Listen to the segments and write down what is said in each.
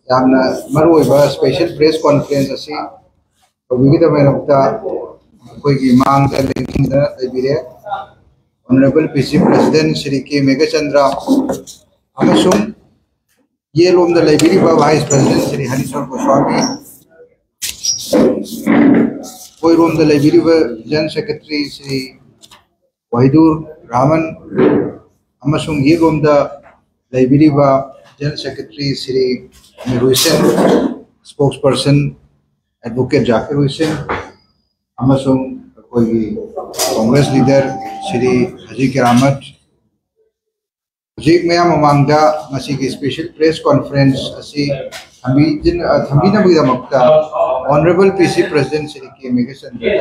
यामना मरुइबा special press conference असी तौबिगदबैनक्ता अखोइगी मांगदा लेखिंदा लेबिरे honourable PC president Shri के मेघचंद्र अमसुम ये लोमदा लेबिरिबा वाइस प्रेसिडेंट श्री हरीश्वर गोस्वामी कोई रोमदा लेबिरिबा जनरल सेक्रेटरी श्री वहीदुर रहमान अमसुम ये लोमदा लेबिरिबा जनरल सेक्रेटरी श्री अमीर हुसैन स्पोक्सपर्सन एडवोकेट जाकिर हुसैन अमसुम कोई कांग्रेस लीडर श्री हाजी करामत हजिक मैम ममांगदा मसीगी स्पेशल प्रेस कॉन्फ्रेंस असी थंबीनबगीदमक्ता ऑनरेबल पीसी प्रेसिडेंट श्री के मेघचंद्र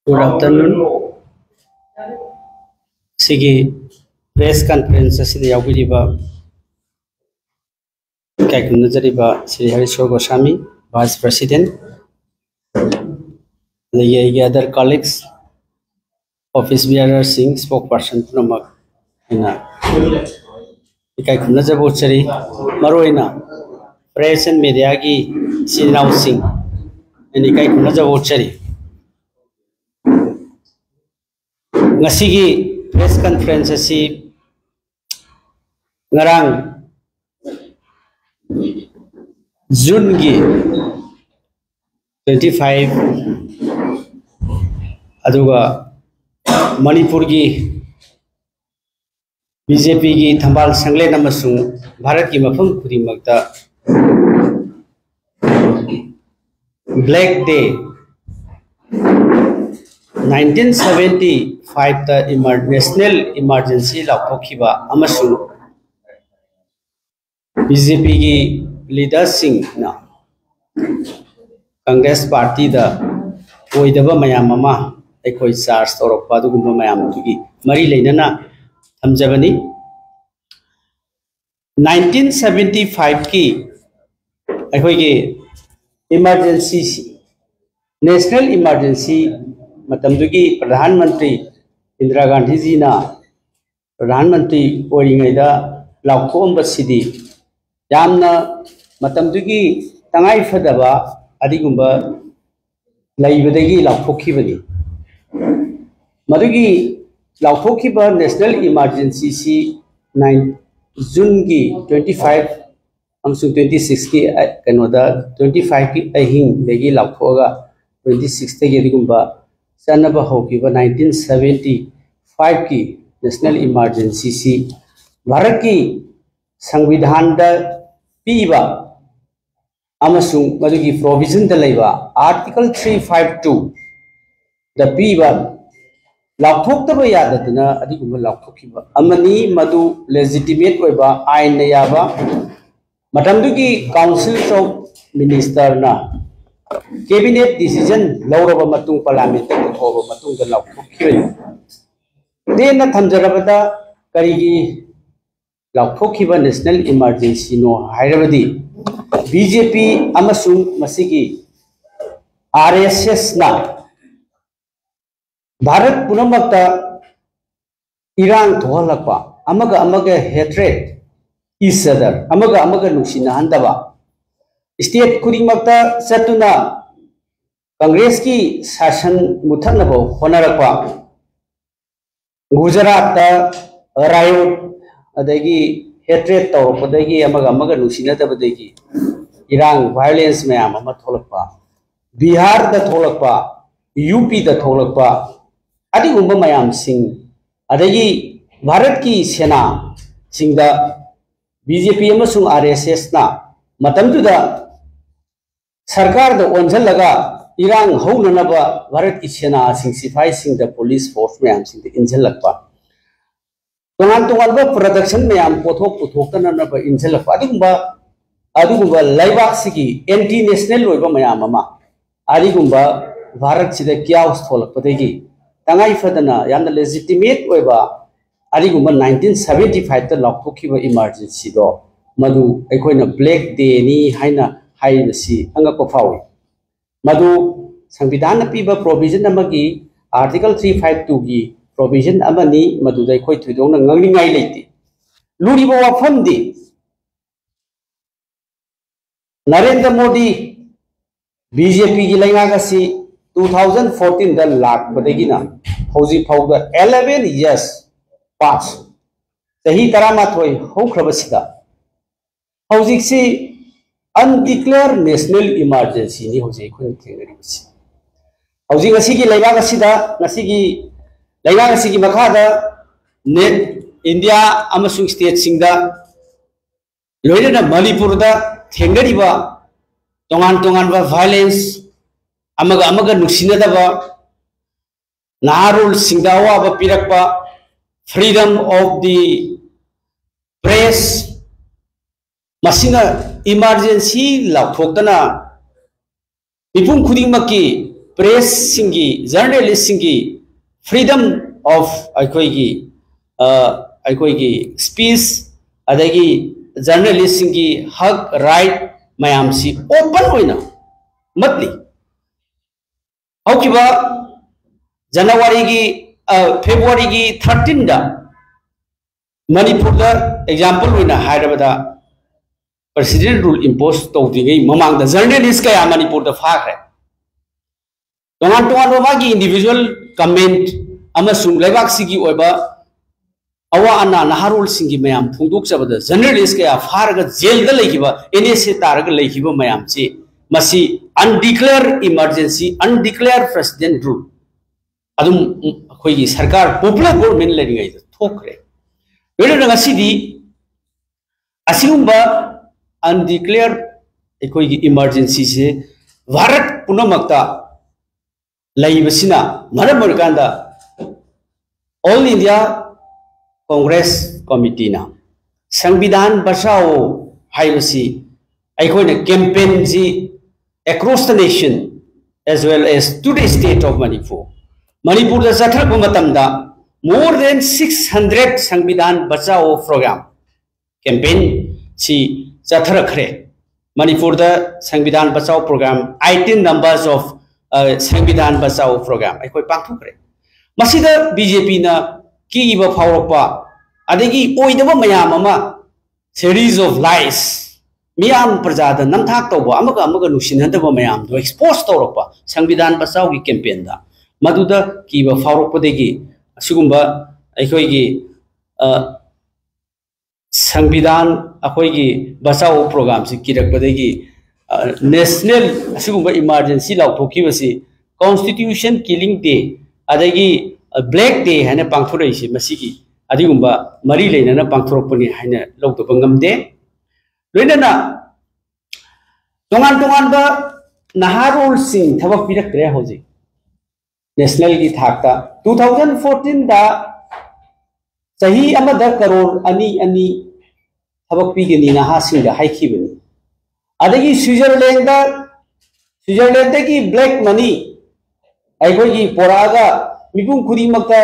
गुड आफ्टरनून सिगी प्रेस कॉन्फ्रेंस असिद यावगिरिबा कायकुनजरिबा Shri Harishwar Goswami vice president the other colleagues office bearer sing spokesperson punamak ina kaयकुनजबो चरी मरोइना प्रेस एंड मीडिया की सिनाउ सिंह अनि कायकुनजबो चरी ngasiगी प्रेस कॉन्फ्रेंस असी ngarang June की 25 अदुगा मणिपुर की बीजेपी की थंबाल संगलेन अमसुंग भारत की मफम खुदिमक्ता ब्लैक डे 1975 ता नेशनल इमरजेंसी लाथोखिबा अमसुंग बीजेपी की लीडर्स सिंह ना कांग्रेस पार्टी दा ओइदबा मयाम अमा एखोई चार्ज तौरपा दुगुंबा मयाम दुगी मरी लेनना थमजबनी 1975 की एखोई के इमरजेंसी नेशनल इमरजेंसी मतमदुगी प्रधानमंत्री इंदिरा गांधी जी ना प्रधानमंत्री ओरिङैदा लाउखोंबसिदी यामना मतमदुगी तंगाई फदबा अदिगुंबा लैबदगी लाउथोखिबनी मदुगी लाउथोखिबा नेशनल इमरजेंसी सी 9 जून की 25 अमसु 26 की कनोदा 25 की अहिंग देगी लाउथोगा 26 ते यदिगुंबा सनबा होकिबा 1975 की नेशनल इमरजेंसी सी भारत की संविधान दा पीबा अमसुंग मदुगी प्रोविजन दा लेबा आर्टिकल 352 दा पीबा लाउथोक्तबा याददना अदिगुंबा लाउथोखिबा अमनी मदु लेजिटिमेट ओइबा आइन याबा मतमदुगी काउंसिल ऑफ मिनिस्टर ना कैबिनेट डिसीजन लौरबा मतुंग पार्लियामेंट दा होबा मतुंग दा लाउथोखिबा देना थमजरबदा करिगी लाउथोखिबा नेशनल इमरजेंसी नो हायरबदी बीजेपी अमसुंग मसिगी आरएसएस ना भारत पुनमक्ता इरांग थोहलकपा अमगा अमगा हेट्रेड ईच अदर अमगा अमगा नुसिना हंदबा स्टेट खुदिमक्ता चतुना कांग्रेस की शासन मुथनबो होनरकपा गुजरात रायोट अदगी हेट्रेड तौरपदगी अमगा अमगा नुसिनदबदगी इरांग वायलेंस मयाम अमा थोलकपा बिहार दा थोलकपा यूपी दा थोलकपा अदिगुंबा मयाम सिंह अदगी भारत की सेना सिंहदा बीजेपी अमसुंग आरएसएस ना मतमदुदा सरकार दा ओंझलगा इरांग हौननबा भारत की सेना सिंह सिपाही सिंह दा पुलिस फोर्स मयाम सिंह दा इंझलकपा तोंगान तोंगानबा प्रोडक्शन मयाम पोथोक पुथोकतननबा इंझलकपा अदिगुंबा लाइबाक सिगी एंटी नेशनल ओइबा मयाम अमा अदिगुंबा भारत सिदा क्याउस थोलकपदगी तंगाई फदना यामना लेजिटिमेट ओइबा अदिगुंबा 1975 ता लाउथोखिबा इमरजेंसी दो मधु अखोइना ब्लैक डे नि हाइना हाइनसी अंगको फाउ मधु संविधान पीबा प्रोविजन अमगी आर्टिकल 352 की provision amani madudai khoi thuidong na nganglingai leiti luriba wafam di Narendra Modi BJP ki lainga ka si 2014 da lakh badegi na hauji phauda 11 years pass sahi tarama thoi hokrabasida hauji si undeclared national emergency ni hauji khun thengari basi hauji ngasi ki lainga ka sida ngasi ki lainga ka si ki makha da net India amasung state singda loina Manipur da thengari ba tongan ba violence amaga nusina da ba narul singdawa ba pirak ba freedom of the press masina emergency la thokdana mipum khuding maki press singi journalist singi freedom of aikoigi speech adagi journalist singi hak right mayam si open hoina matli aukiba January gi February gi 13 da Manipur da example hoina Hyderabad president rule imposed to dingai mamang da journalist kaya Manipur da phakre tongan ba gi individual comment amasung laibak sigi oiba awa ana naharul singi mayam phungduk sabada journalist kaya pharaga jail da leikiba NSA taraga leikiba mayam chi masi undeclared emergency undeclared president rule adum khoigi sarkar popular government leringai da thokre wele ngasi di asigumba undeclared khoigi emergency se bharat punamakta laibasina maramurkanda all India Congress Committee na Samvidhan Bachao haibasi aikhoina campaign ji across the nation as well as to the state of Manipur da chathak matamda more than 600 Samvidhan Bachao program campaign chi chatharakhre Manipur da Samvidhan Bachao program 18 numbers of Samvidhan Bachao program aikoi pangthukre masida BJP na kiba phawrakpa adegi oidaba mayam ama series of lies miyam prajada namthak tawba amaga nusinhandaba mayam do expose tawrakpa Samvidhan Bachao gi campaign da maduda kiba phawrakpa degi asigumba aikoigi Samvidhan akoigi Bachao program si kirakpa degi national asigumba emergency lauthokibasi constitution killing day adegi black day hana pangthorei si masigi adigumba mari leinana pangthorokpani hana lawtoba ngamde loinana tongan ba naharul sing thabak pirakre hoji national gi thakta 2014 da sahi amada crore ani thabak pigini naha sing da haikibani adagi Switzerland gi black money aigogi poraga mipum khudi makta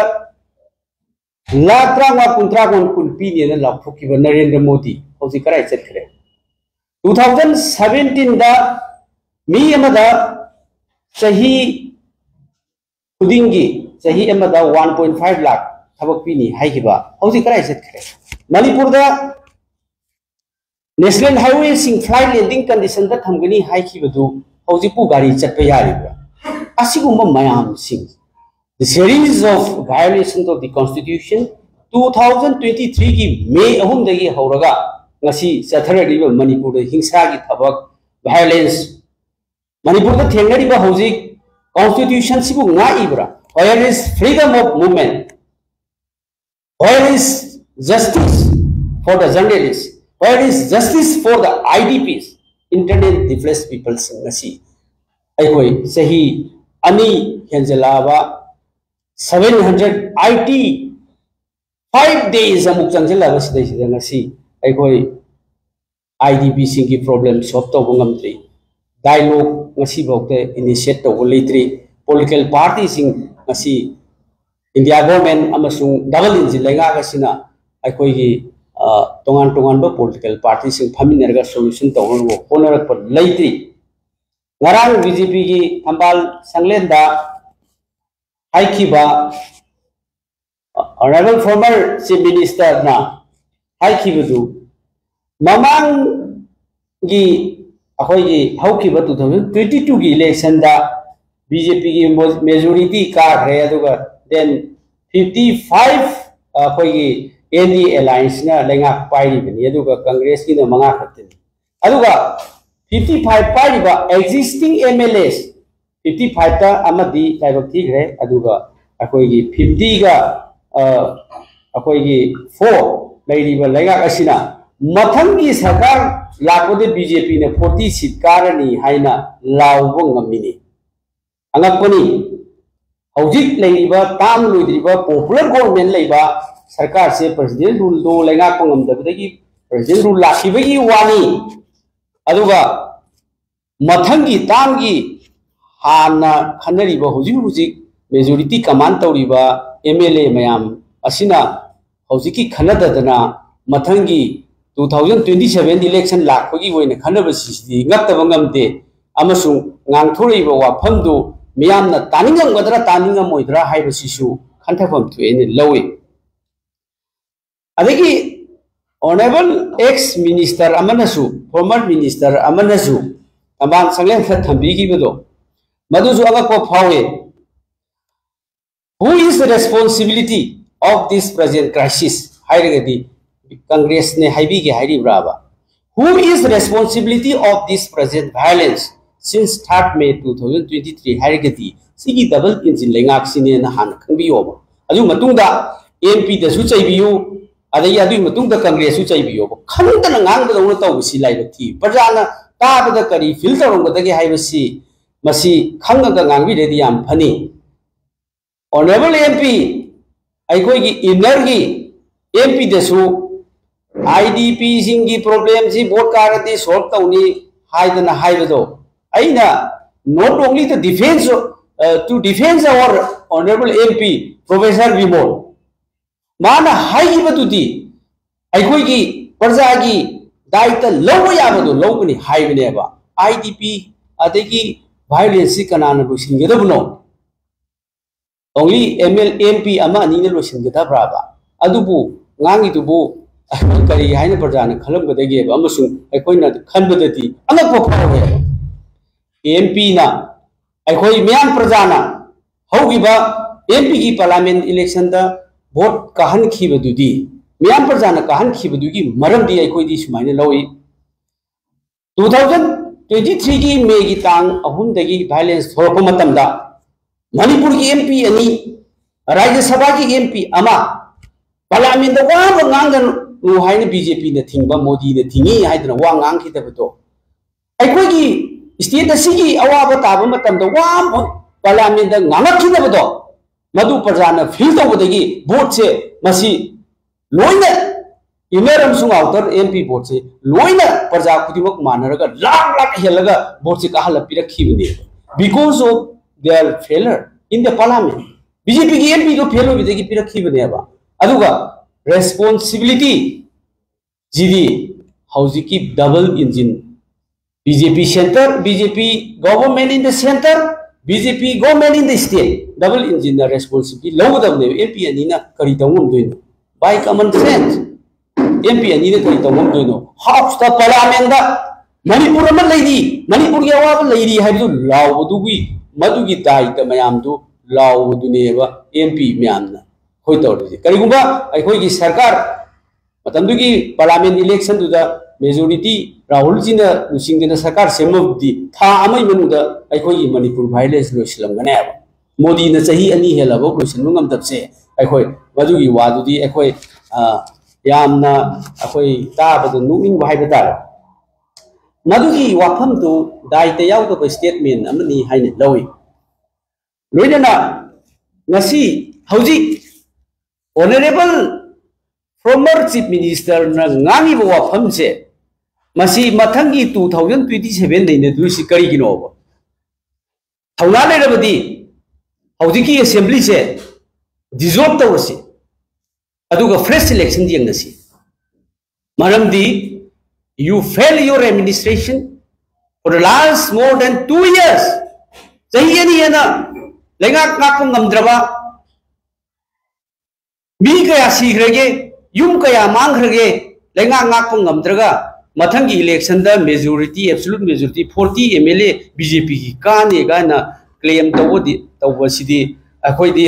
lakra wa kuntra kon kulpi ne na laphoki ba Narendra Modi hoji karai chetkre 2017 da mi amada sahi khudingi sahi amada 1.5 lakh thabak pi ni haikiba hoji karai chetkre Manipur da national highway sing flight landing condition da thamgani haikiba du hoji pu gari chatpa yari ba asigumba mayam sing the series of violations of the Constitution 2023 ki May ahum dagi hauraga ngasi chathariba Manipur da hingsa gi thabak violence Manipur da thengariba hojik Constitution sibu ngaibra where is freedom of movement where is justice for the journalists where is justice for the IDPs internet displaced people ngasi aikoi sahi ani henjalaba 785 days amuk changjala sidai sidai ngasi aikoi IDP singi problem solve to ngamtri dialogue ngasi bokte initiate to leitri political party sing ngasi India government amasung double engine lenga gasina aikoi gi tongan ba political party sing phaminarga solution to honorak par leitri ngarang BJP gi thambal sanglenda haikiba Honorable former Chief Minister na hai kibadu mamang gi akoi gi hau ki 2022 gi election da BJP gi majority ka re aduga then 55 akoi gi ND alliance na lenga pai ri bani aduga Congress ki na manga khatin aduga 55 pai ba existing MLAs 55 ta amadi laibak thi gre aduga akoi gi 50 ga akoi gi 4 lairiba lenga asina mathang ki sarkar lakode BJP ne 40 seat karani haina lawbo ngamini angakoni hojik leiba tam luidriba popular government leiba sarkar se president rule do lenga ko ngamdabdagi president rule lakibagi wani aduga mathang ki tam ki hana khanariba hojik majority command tawriba MLA mayam asina hojiki khanadadana mathangi 2027 election lakpagi hoina khanaba sisi ngattaba ngamte amasung ngangthoriba wafamdu miyamna taningam gadra taningam moidra haiba sisu khanthafam thuene lawi adagi honorable ex minister amanasu former minister amanasu aban sanglen thambi gi bedo madusu aga ko phawe who is the responsibility of this present crisis hairagadi Congress ne haibi ke hairi braba who is the responsibility of this present violence since 3rd May 2023 hairagadi sigi double engine lengak sine na han khangbi yoba adu matungda MP da su chaibiyu adai adu matungda Congress su chaibiyu khangda ngang da dong taw si lai thi prajana ta da kari filter ong da ge haibasi masi khanga ga ngangbi de yam phani honorable MP aikoi gi inner gi MP desu IDP singi problem si vote karati solve tauni haidana haibado aina not only the defense to defend our honorable MP Professor Vimol mana haibadudi aikoi gi parja gi daita lawa yabado lawni haibane ba IDP adegi violence kanana lo singedabno only MP ama ani ne lo singedabra adubu ngangi tubu kari haina parjana khalam gadage ba amasung aikoina khanbadati angakpo phawe MP na aikoi myan parjana hogiba MP gi parliament election da vote kahan khibadudi myan parjana kahan khibadugi maramdi aikoi di sumaina lawi 2023 gi May gi tang ahum dagi violence thorpa matamda Manipur ki MP ani Rajya Sabha ki MP ama parliament da wa ngangan nu haina BJP na thingba Modi na thingi haidna wa ngang ki tabato aikoi gi state asigi awaba taba matam da wa parliament da ngangak ki tabato madu parjana feel tawdagi vote se masi loina imeram sung outer MP vote se loina parja kudimak manaraga lak helaga vote se kahala pirakhi bine because of their failure in the parliament BJP ki MP do fail bidagi pirakhi bine ba aduga responsibility jidi haujiki double engine BJP center BJP government in the center BJP government in the state double engine na responsibility lawdabne MP anina kari tawum doino by common sense MP anina kari tawum doino house the parliament da Manipur ma lady Manipur ya wa lady haidu lawdugi madugi daita mayam du lawduneba MP myamna hoi tawdi karigumba aikoi gi sarkar matamdugi parliament election du da majority Rahul ji na lusingdena sarkar semobdi tha amai manuda aikoi gi Manipur violence lo silamgane ba Modi na chahi ani hela bo question ngam tapse aikoi madugi wadudi aikoi yamna aikoi tabadu nuing wahai bata madugi wafam tu daita yaw to statement amani haine lawi loidana ngasi hauji honorable former chief minister na ngangi bo wafam se masi mathangi 2027 leine dusi kari gino ba thawna le rabadi hauji ki assembly se dissolve tawrasi aduga fresh election di ngasi maramdi you fail your administration for the last more than 2 years sahi ani na lenga ngak ngamdraba मी कया सीखरगे yum कया मांगरगे लेंगा ngak ngमद्रगा मथंगी election the majority absolute majority 40 MLA BJP की काने गाना claim तवबसिदी अखोइदी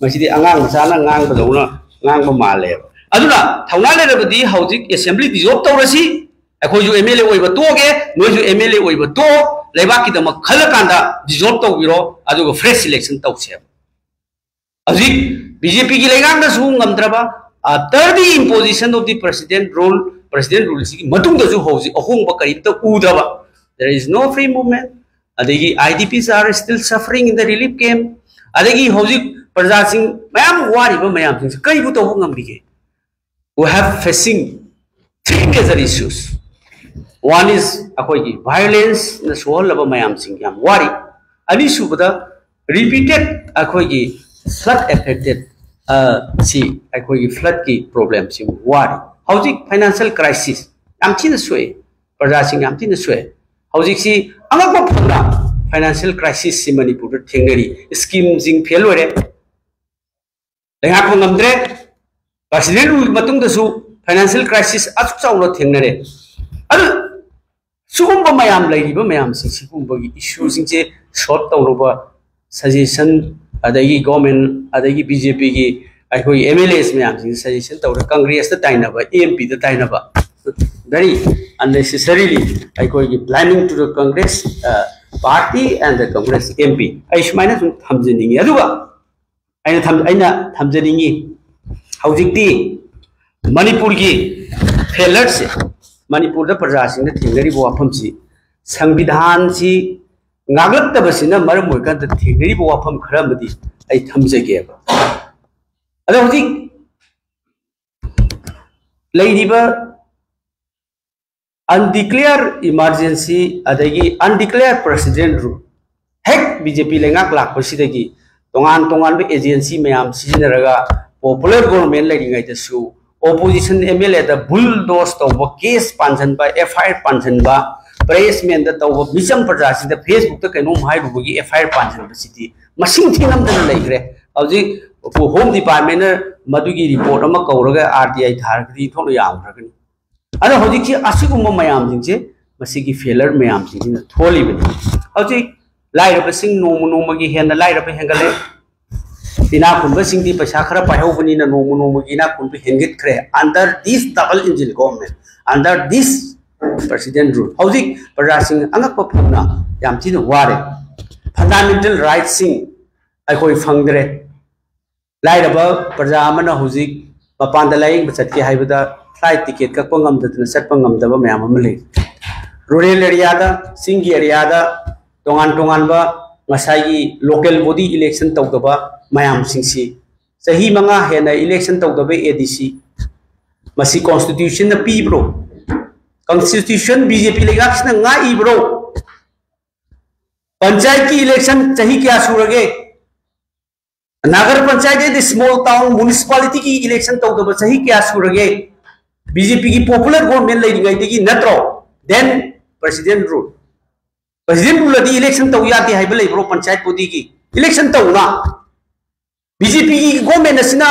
मसिदी अंगांग मसाना ngang बदौना ngang ब माले अदुना थौना लेरबदी हौजिक असेंबली डिसॉल्व तौरसी अखोइजु एमएलए ओइबा तोगे नोइजु एमएलए ओइबा तो लेबाकी दम खलकांदा डिसॉल्व तौबिरो अदुगा फ्रेश इलेक्शन तौसे अजिक बीजेपी की लेगांग द सु ngमद्रबा after the imposition of the president rule si matung da ju hoji ahong ba kari ta udaba there is no free movement adegi idps are still suffering in the relief camp adegi hoji praja sing mayam wari ba mayam sing kai bu to ngam bige we have facing three major issues one is akoi gi violence na sohol ba mayam sing yam wari ani subada repeated akoi gi flood affected see akoi flood ki problem sing wari howji financial crisis am tin sway praja sing am tin sway howji si amak ba phuna financial crisis si manipur thengnari scheme jing fail ore lenga ko ngamdre president rule matung da su financial crisis asuk chawlo thengnare adu sugumba mayam lairiba mayam sing sigumba gi issue sing che short tawroba suggestion adagi government adagi BJP ki akoi MLAs mayam sing suggestion tawra Congress ta tainaba MP ta tainaba very unnecessarily akoi gi blaming to the Congress party and the Congress MP ai smaina sum thamjeningi aduga aina thamjeningi haujikti Manipur ki failure se Manipur da praja sing da thingari bo afam si संविधान si ngaglattabasina maram moikan ta thingari bo afam kharamadi ai thamjege ada hojik lairiba undeclared emergency adagi undeclared president rule hek BJP lengak lakpasidagi tongan be agency mayam sijinaraga popular government lairingai da su opposition MLA da bulldoze tawba case panjan ba FIR panjan ba press men da tawba misam prajasi da Facebook ta kaino mai rugi FIR panjan ba siti masing thinam da laigre auji home department madugi report ama kauraga RTI thargri thono yamragani ada hoji ki asigumma mayam jingje masigi failure mayam jingna tholi bani auji laira ba sing nomu gi hena laira ba hengale ina kunba sing di paisa khara pahau bani na nomu gi na kunba hengit khre under this double engine government under this president rule hoji praja sing angak pa phuna yam tin ware fundamental rights sing akoi phangdre laira ba praja amana hoji mapan da laing ba chatke haibada flight ticket ka pangam da satpa ngam da ba mayam amle rural area da singi area da tongan ba ngasai local body election tawdaba mayam singsi sahi manga hena election tawdaba ADC masi constitution na pi bro constitution BJP legak na nga i bro panchayat ki election sahi kya surage nagar panchayat the small town municipality ki election tawdaba sahi kya surage BJP ki popular government lai ngai degi natro then president rule di election taw yati hai belai bro panchayat body ki election taw na BJP ki government asina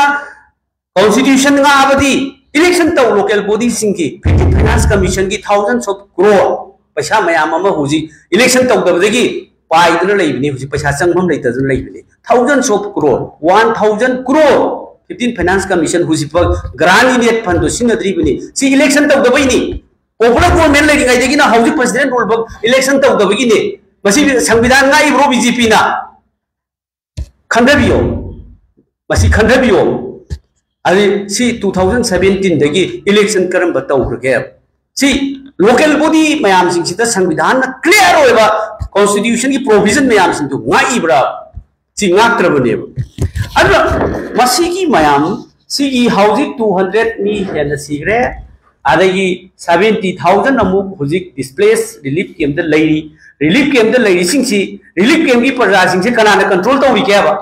constitution nga abadi election taw local body sing ki finance commission ki thousands of crore paisa mayam ama huji election taw da degi pai dana lai bini huji paisa changbam lai ta lai bini thousands of crore 1000 crore 15 finance commission huji pa grand unit fund do sinadri bini si election taw da bai ni popular government lai ngai degi na hauji president rule bak election taw da bagi ne masi संविधान ngai bro BJP na khandabiyo masi khandabiyo ali si 2017 dagi election karam batau rage si local body mayam sing sita संविधान na clear hoiba constitution ki provision mayam sing tu ngai bra si ngak trabane adra masi ki mayam si gi hauji 200 mi hena sigre adagi 70,000 amu hujik displaced relief camp da lairi relief camp da lairi singsi relief camp ki praja singse kanana control tawri kya ba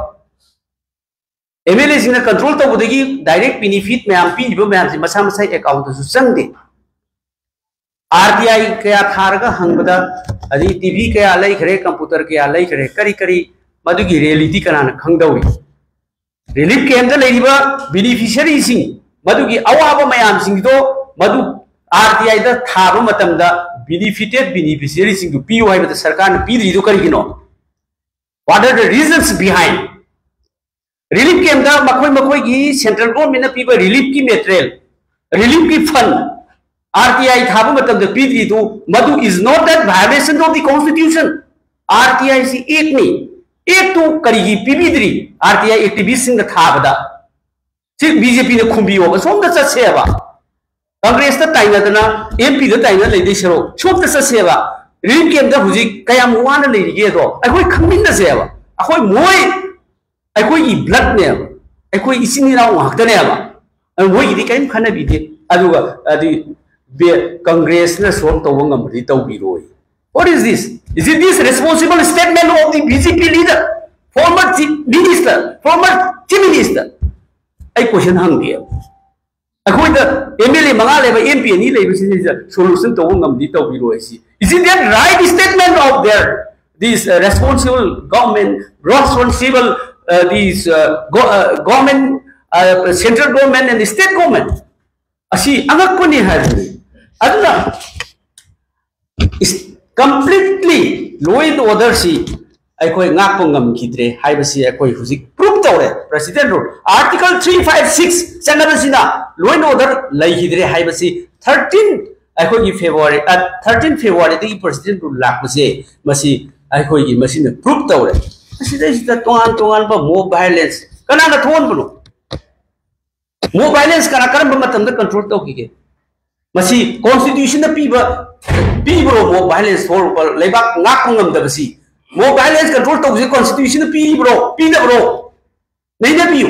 MLA singna control tawdagi direct benefit mayam pi ba mayam si masa masa account su changde RTI kaya tharga hangbada adi TV kaya lai khare computer kaya lai khare kari madugi reality kanana khangdawi relief camp लेरिबा beneficiary सिंग मदुगी अवाब मयाम सिंग दो मदु RTI दा थाबा मतमदा बेनिफिटेड बेनिफिशियरी सिंग दु पियो हाइबा सरकार ने पीदरी दो करिगिनो what are the reasons behind relief camp दा मखोय मखोय की सेंट्रल गवर्नमेंट ने पीबा रिलीफ की मटेरियल रिलीफ की फंड आरटीआई थाबा मतमदा पीदरी दो मदु is not that violation of the constitution RTI सी एक नहीं एक तो करीगी पीबीद्री आरटीआई एक्टिविस्ट सिंह थाबदा सिर्फ बीजेपी ने खुंबियो सोमदा चसेबा कांग्रेस ता ताइनदना एमपी दा ताइना लेदे सरो सोमदा चसेबा रिलीफ कैंप दा हुजी कयाम वाना लेरिगे दो अखोय खमिन सेबा अखोय मोय अखोय ई ब्लड ने अखोय इसिनी राव हक्तनेबा मोय गिदी कयम खना बिदे अदुगा अदि कांग्रेस ने सोम तोबंग मरि तौबिरोय What is this? Is it this responsible statement of the BJP leader, former minister, former chief minister? I question hang dia. Aku ida MLA mangale ba MP ni le ba solution to ngam di to biro si. Is it that right statement of their this responsible government, responsible government, central government and the state government? Asi angak ko ni ha. Aduna completely law and order si aikoi ngak pongam kidre haibasi aikoi huzik proof tawre president rule article 356 chanabasina law and order lai hidre haibasi 13 aikoi gi February 13 February the president rule lakbase masi aikoi gi machine proof tawre asida sida tongan ba mob violence kana na thon buno mob violence kana karam matam da control tawkige masi constitution na piba People more violence for labor, Nakungam the sea. More violence control to the constitution, people, bro. Neither you.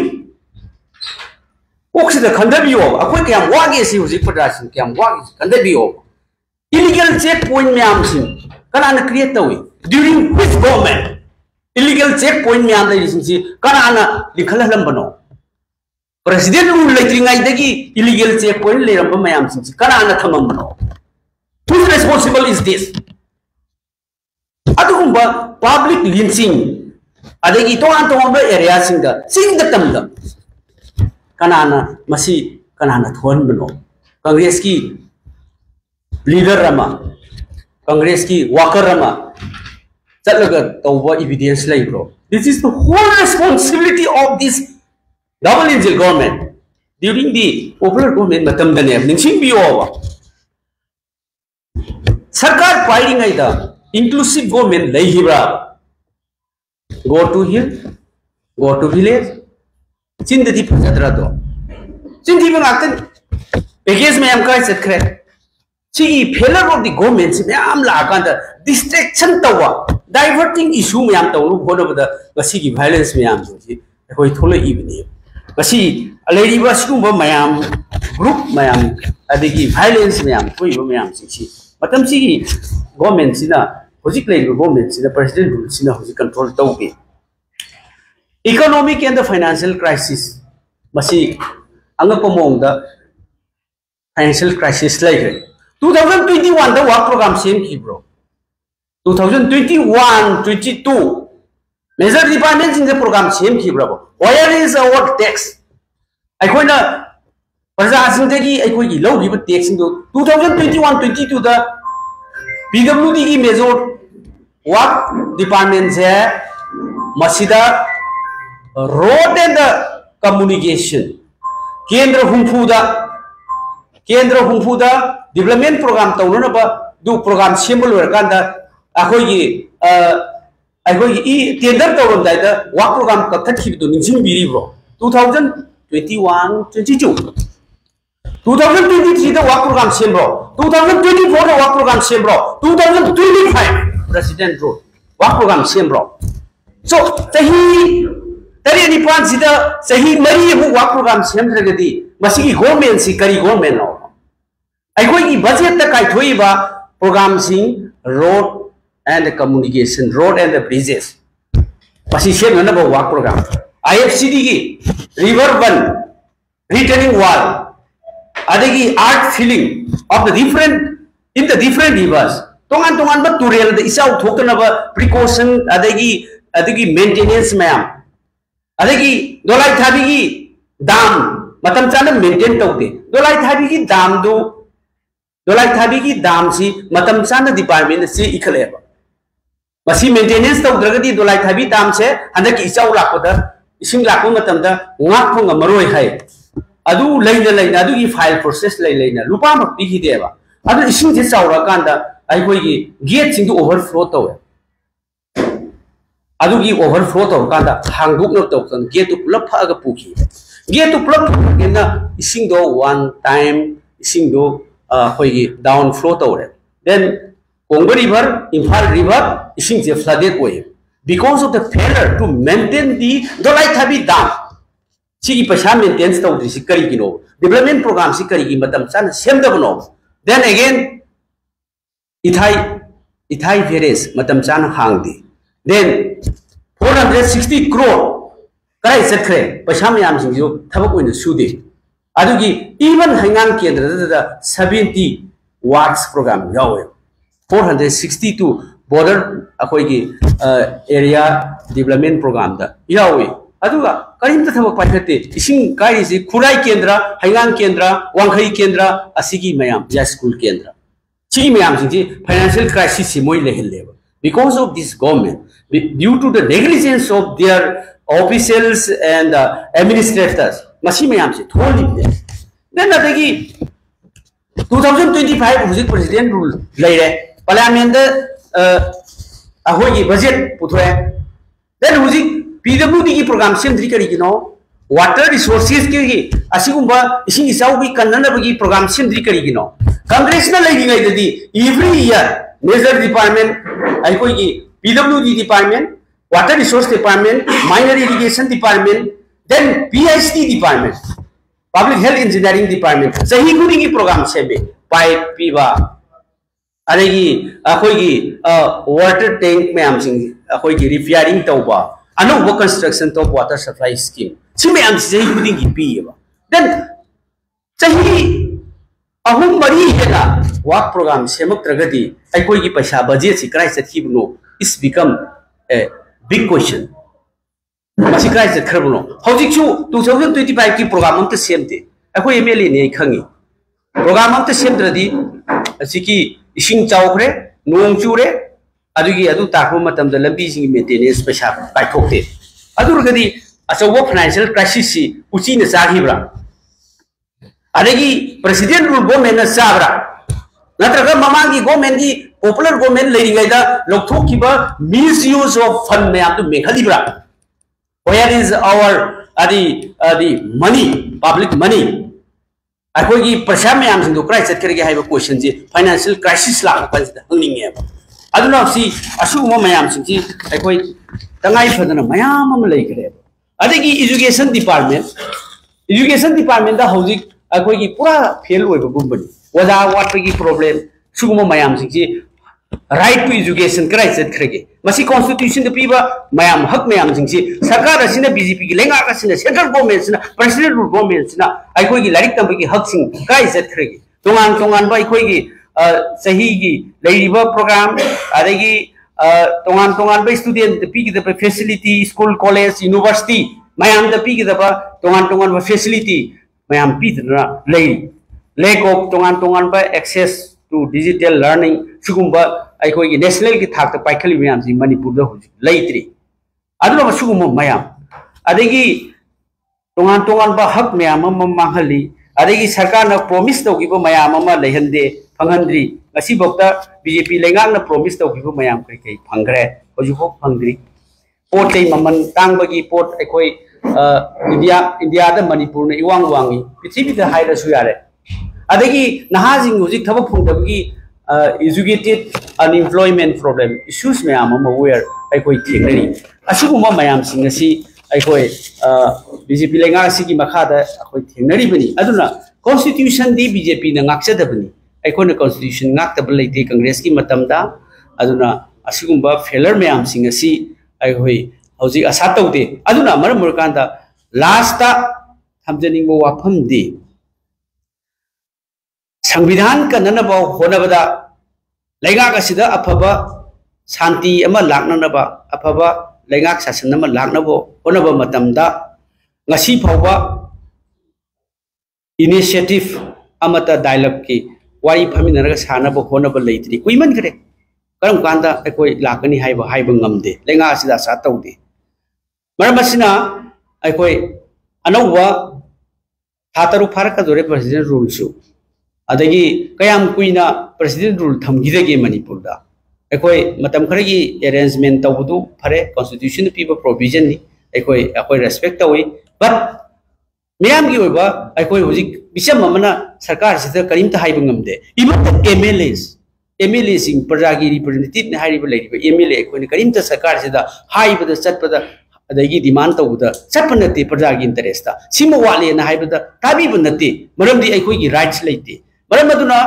Oxy the Kandabio, a quick and waggy music production can wag Kandabio. Illegal checkpoint meamsin, Kanana create the way. During which government? Illegal checkpoint meam, ladies and see, Kanana, the Kalalambano. President rule letting I degi illegal checkpoint later by meamsin, Kanana Tamamano. Whose responsible is this? Adugumba public lynching. Adegi to area singa. Sing the tamda. Kanana masi kanana thon bano. Congress ki leader rama. Congress ki worker rama. Chatlaga tawwa evidence lai bro. This is the whole responsibility of this double engine government during the popular government matam dane lynching biyo. Sarkar fighting aida inclusive government lai hibra go to hill go to village chindadi phajadra do chindi bang aten package me am kai sekre chi failure of the government se am la kan da distraction tawa diverting issue me am tawu bono da gasi gi violence me am ji koi thole ibni gasi lady ba skum ba mayam group mayam adigi violence me am koi ba mayam chi Matam si government sina hojik lai government sina president rule sina hojik control tawge economic and the financial crisis masi anga pomong da financial crisis lai 2021 the work program same ki bro 2021-22 major departments in the program same ki bro where is our tax aikoina Praja Degi Equi low river tax into 2021-22 the PWD major work departments here Masida road and the communication Kendra Humfuda development program Taunaba do program symbol Wakanda Ahoyi tender Tauran the work program Kataki to Ninjim Biribo 2021-22 2023 the work program same bro 2024 the work program same bro 2025 president road work program same bro so sahi tari ani pan sida sahi mari bu work program same ragadi masi government si kari government no ai koi ki budget ta kai thoi ba program sing road and communication road and the bridges masi same na ba work program IFCD ki river one retaining wall adagi art filling of the different rivers tongan ba turel the isau thokna ba precaution adagi maintenance ma'am अदगी Dolai थाबी की दाम मतम चाना maintain तौते Dolai थाबी की दाम दो दोलाई थाबी की दाम सी मतम चाना डिपार्टमेंट से इखलेबा मसी मेंटेनेंस तौद्रगदी दोलाई थाबी दाम से हंदकी इचाउ लाकोदा इसिंग लाको मतमदा ngakpo ngamaroi hai adu leina adugi file process leina lupa mak pigi deba adu ising je chaura kanda ai koi gi gate sing overflow tawe adugi overflow taw kanda hangduk no taw kan gate tu pulap pha ga puki gate tu pulap na ising do one time ising do koi gi down flow tawe then Congo river Imphal river ising je flooded way because of the failure to maintain the dolai thabi dam sigi paisa maintenance to the sikari kino development program sikari ki matam san sem da bano then again ithai veres matam san hangdi then 460 crore kai sakre paisa mayam sing jo thabak oina sude adugi even hangang kendra da 70 works program yawe 462 border अखोई area development program दा यावे अदुगा करिमता थबक पाइखते इसिंग काइसि खुराई केंद्र हैंगांग केंद्र वांखई केंद्र असिगी मयाम या school केंद्र छि मयाम सिंजी financial crisis सि मोइ लेहलेबा because of this government due to the negligence of their officials and administrators masi mayam se tholi then adagi 2025 hujik president rule leire parliament budget puthe then huji PWD ki program semdri kari kino water resources ki asigumba ising isau bi kannana bi program semdri kari kino congress na lagi ngai dadi every year major department ai koi ki PWD department water resource department minor irrigation department then PICT department public health engineering department sahi guri ki program sebe pipe piba अरेगी अखोई water tank ma'am सिंग अखोई repairing तौबा अनौब construction तो water supply scheme सी ma'am सही खुदिंग की पीएबा then सही अहुम मरी हेना work programme सेमक्त्रगदी अखोई की पैसा बजेट सी क्राइ सखिबनो is become a big question मसी क्राइ सखरबनो हौजिकसु 2025 की प्रोग्राम अंत सेमते अखोई एमएलए ने खंगी प्रोग्राम अंत सेमद्रदी असिकी इसिंग चाउखरे नोंग चुरे अदुगी अदु ताखो मतम द लंबी सिंग मेंटेनेंस पैसा पाइथोकते अदुरगदी अचौबो फाइनेंशियल क्राइसिस सी उची न चागिब्रा अदगी प्रेसिडेंट रूल गवर्नमेंट न चाब्रा नत्रगा ममांगी गवर्नमेंट की पॉपुलर गवर्नमेंट लेरिंगैदा लोकथोकिबा मिसयूज ऑफ फंड में आप तो मेखलिब्रा where is our the money public money अखोगी पैसा मैम सिंदो क्राइस चतकरगे हाइबा क्वेश्चन जी फाइनेंशियल क्राइसिस लापन हंगनिंगे अदुना सी असुगुम मैम सिंजी अखोई तंगाई फदना मैम अम लेखरे अदगी एजुकेशन डिपार्टमेंट दा हौजिक अखोगी पूरा फेल होइबा गुंबनी ओजा वाटगी प्रॉब्लम सुगुम मैम सिंजी right to education क्राइस चतकरगे मसी कॉन्स्टिट्यूशन द पीबा मैम हक मैम सिंजी सरकार असिना बीजेपी की लेंगा असिना सेंट्रल गवर्नमेंट सिना प्रेसिडेंट गवर्नमेंट सिना अखोगी लाइक तंबगी हक सिंग क्राइस चतकरगे तोंगान तोंगान बा अखोगी सही की लेरिबा प्रोग्राम अदगी तोंगान तोंगान बा स्टूडेंट द पीगी द facility school college university ma'am द पीगी द तोंगान तोंगान बा फैसिलिटी मैम पीदना लेरी lack of तोंगान बा एक्सेस to digital learning सुगुम्बा अखोगी नेशनल की थाक पाइखली मैम जी मणिपुर द हुजि लेत्री अदुना सुगुम मैम अदगी तोंगान बा हक मैम मांगहली अदगी सरकार न प्रॉमिस तौगिबो मैम लेहंदे फंगंद्री ngasi bokta BJP lengang na promise taugibo ma'am kai फंगरे होजुफो फंगद्री पोट चै ममन तांगबगी पोट अखोई इंडिया द मणिपुर न इवांग वांगी पृथ्वी द हाइरसु यारे अदगी नहाजिंग हुजिक थबक फंगदबगी educated unemployment problem issues ma'am aware अखोई थेंगरी असुगुम मैम सिंग असि अखोई BJP lengang असि की मखादा अखोई थेंगरी बनी अदुना constitution दी BJP न ngakchadabani अखोन constitution ngaktab leite congress की मतमदा अदुना असुगुम फेलर मैम सिंग असि अखोई हौजिक आशा तौदे अदुना मरम मुरकांदा लास्ट ता थमजनिंगबो वाफम दी संविधान का ननबा होनबदा लेगा अफब शांति लाक्ननबा अफब लेंगाक शासन अमा लाकनबो होनबो मतमदा ngasi phawba initiative amata dialogue ki wari phaminaraga sanaba honaba leitri kuiman kare karam kanda ekoi lakani haiba ngamde lenga asida sa tawde maramasina ekoi anauwa thataru faraka dore president rule su adagi kayam kuina president rule thamgidege manipur da ekoi matam kharagi arrangement tawdu phare constitution piba provision ni ekoi respect tawi but ma'am की होजिक बिचम अमना सरकार से करीमता हाइब ngamde even the MLA Singh प्रजा की रिप्रेजेंटेटिव ने हाइब लेरिबा MLA अखोने करीमता सरकार से हाइब द चटपदा अदगी डिमांड तौदा चटपनते प्रजा की इंटरेस्ट ता सिम वाले ना हाइब द ताबी बनते मरमदी अखोई की राइट्स लेते मरम मदुना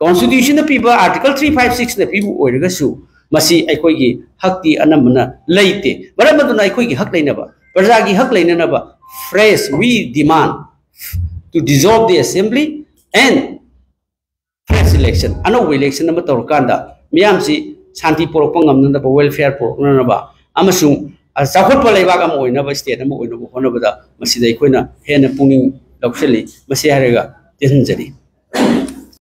कॉन्स्टिट्यूशन पीबा आर्टिकल 356 ने पीबु ओइरगसु मसी अखोई की हकती अनमना लेते मरम मदुना अखोई की हक लेनबा प्रजा की हक लेनबा phrase we demand to dissolve the assembly and fresh election another election number torkanda miyam si shanti porok ngamna ba welfare porok na ba amasung sakhot pa leiba ga moina ba state na moina ba hono ba da masi dai koina hena puning lokseli masi harega tenjari